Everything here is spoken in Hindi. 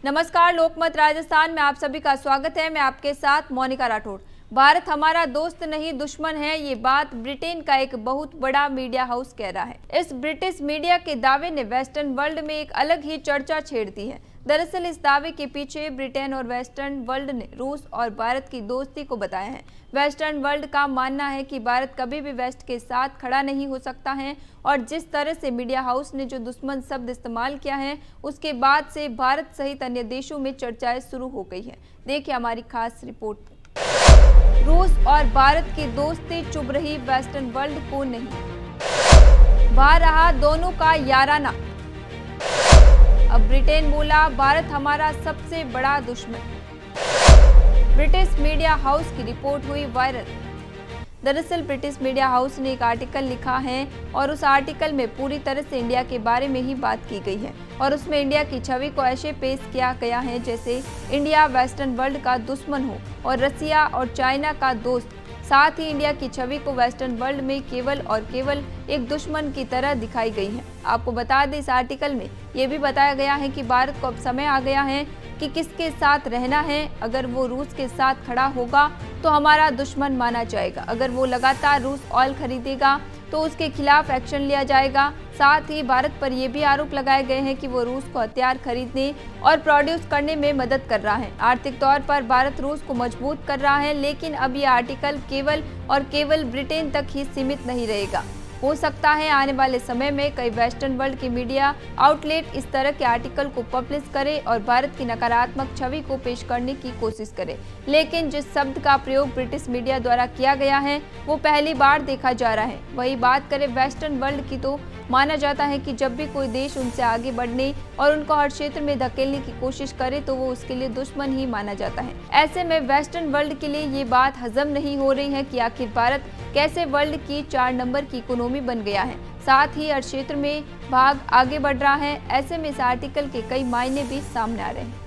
नमस्कार, लोकमत राजस्थान में आप सभी का स्वागत है। मैं आपके साथ मोनिका राठौड़। भारत हमारा दोस्त नहीं दुश्मन है, ये बात ब्रिटेन का एक बहुत बड़ा मीडिया हाउस कह रहा है। इस ब्रिटिश मीडिया के दावे ने वेस्टर्न वर्ल्ड में एक अलग ही चर्चा छेड़ दी है। दरअसल इस दावे के पीछे ब्रिटेन और वेस्टर्न वर्ल्ड ने रूस और भारत की दोस्ती को बताया है। वेस्टर्न वर्ल्ड का मानना है कि भारत कभी भी वेस्ट के साथ खड़ा नहीं हो सकता है और जिस तरह से मीडिया हाउस ने जो दुश्मन शब्द इस्तेमाल किया है, उसके बाद से भारत सहित अन्य देशों में चर्चाएं शुरू हो गई है। देखिए हमारी खास रिपोर्ट। रूस और भारत की दोस्ती चुभ रही वेस्टर्न वर्ल्ड को नहीं, बाहर रहा दोनों का याराना। अब ब्रिटेन बोला भारत हमारा सबसे बड़ा दुश्मन। ब्रिटिश मीडिया हाउस की रिपोर्ट हुई वायरल। दरअसल ब्रिटिश मीडिया हाउस ने एक आर्टिकल लिखा है और उस आर्टिकल में पूरी तरह से इंडिया के बारे में ही बात की गई है और उसमें इंडिया की छवि को ऐसे पेश किया गया है जैसे इंडिया वेस्टर्न वर्ल्ड का दुश्मन हो और रसिया और चाइना का दोस्त। साथ ही इंडिया की छवि को वेस्टर्न वर्ल्ड में केवल और केवल एक दुश्मन की तरह दिखाई गई है। आपको बता दें, इस आर्टिकल में ये भी बताया गया है कि भारत को अब समय आ गया है कि किसके साथ रहना है। अगर वो रूस के साथ खड़ा होगा तो हमारा दुश्मन माना जाएगा। अगर वो लगातार रूस ऑयल खरीदेगा तो उसके खिलाफ एक्शन लिया जाएगा। साथ ही भारत पर यह भी आरोप लगाए गए हैं कि वो रूस को हथियार खरीदने और प्रोड्यूस करने में मदद कर रहा है। आर्थिक तौर पर भारत रूस को मजबूत कर रहा है। लेकिन अब यह आर्टिकल केवल और केवल ब्रिटेन तक ही सीमित नहीं रहेगा। हो सकता है आने वाले समय में कई वेस्टर्न वर्ल्ड के मीडिया आउटलेट इस तरह के आर्टिकल को पब्लिश करें और भारत की नकारात्मक छवि को पेश करने की कोशिश करें। लेकिन जिस शब्द का प्रयोग ब्रिटिश मीडिया द्वारा किया गया है वो पहली बार देखा जा रहा है। वही बात करें वेस्टर्न वर्ल्ड की तो माना जाता है कि जब भी कोई देश उनसे आगे बढ़ने और उनको हर क्षेत्र में धकेलने की कोशिश करे तो वो उसके लिए दुश्मन ही माना जाता है। ऐसे में वेस्टर्न वर्ल्ड के लिए ये बात हजम नहीं हो रही है कि आखिर भारत कैसे वर्ल्ड की 4 नंबर की इकोनॉमी बन गया है, साथ ही हर क्षेत्र में भाग आगे बढ़ रहा है। ऐसे में इस आर्टिकल के कई मायने भी सामने आ रहे हैं।